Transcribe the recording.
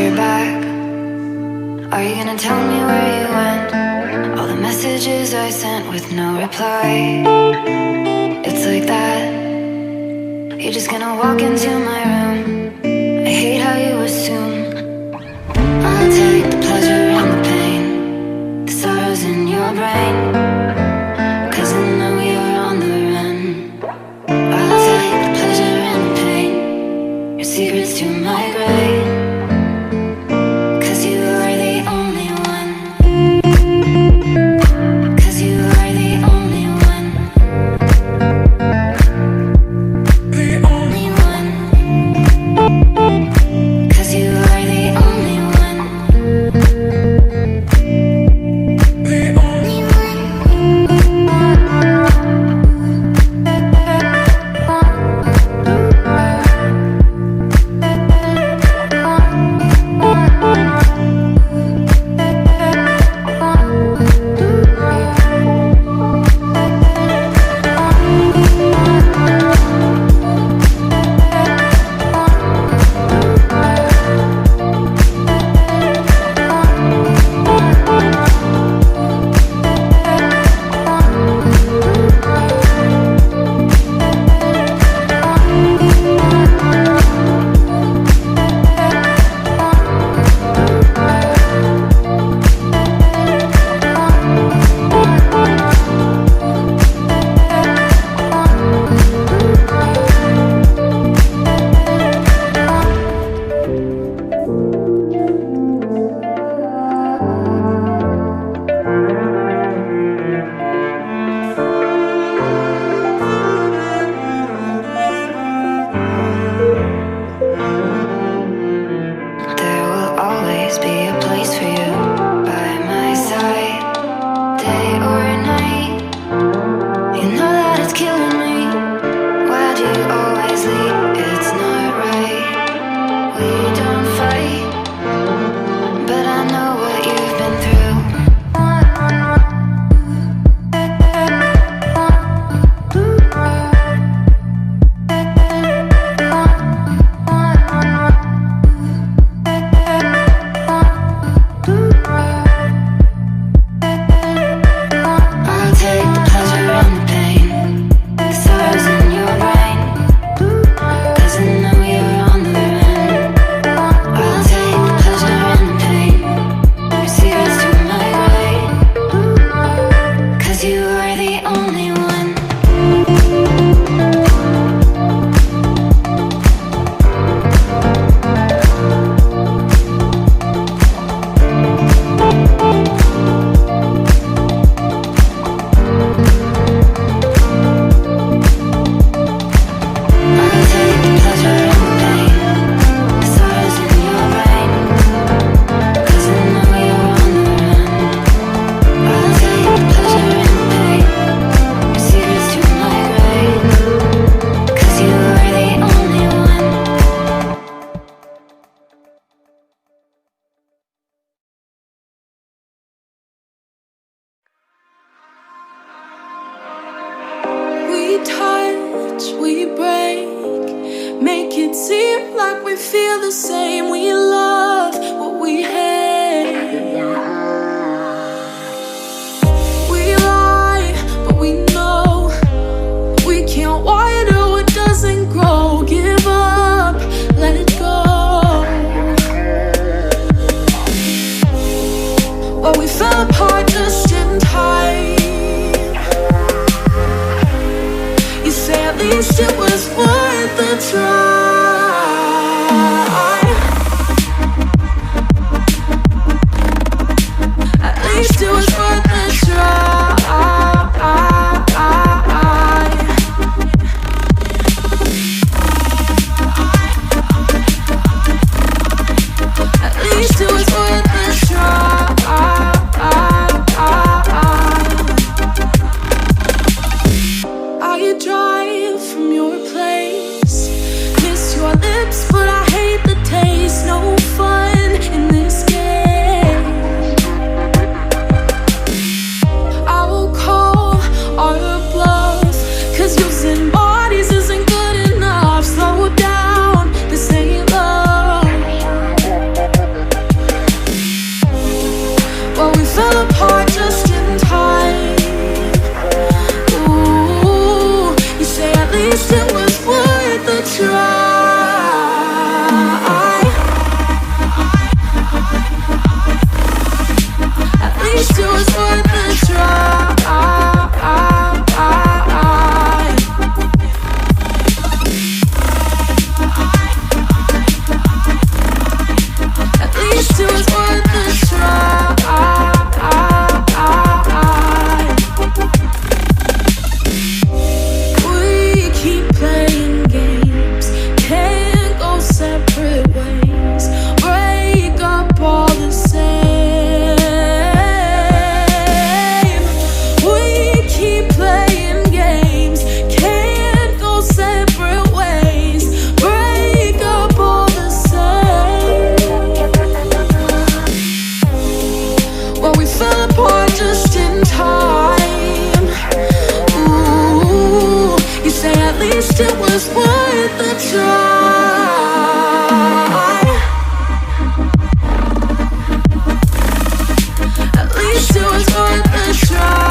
you're back. Are you gonna tell me where you went? All the messages I sent with no reply. It's like that. You're just gonna walk into my room. I hate how you assume I'll take the pleasure and the pain, the sorrows in your brain, 'cause I know you're on the run. I'll take the pleasure and the pain, your secrets to my grave, 'cause you are the only one. 'Cause you are the only one. The only one. 'Cause you are the only one. The only drive from your place. was worth the try. At least it was worth the try.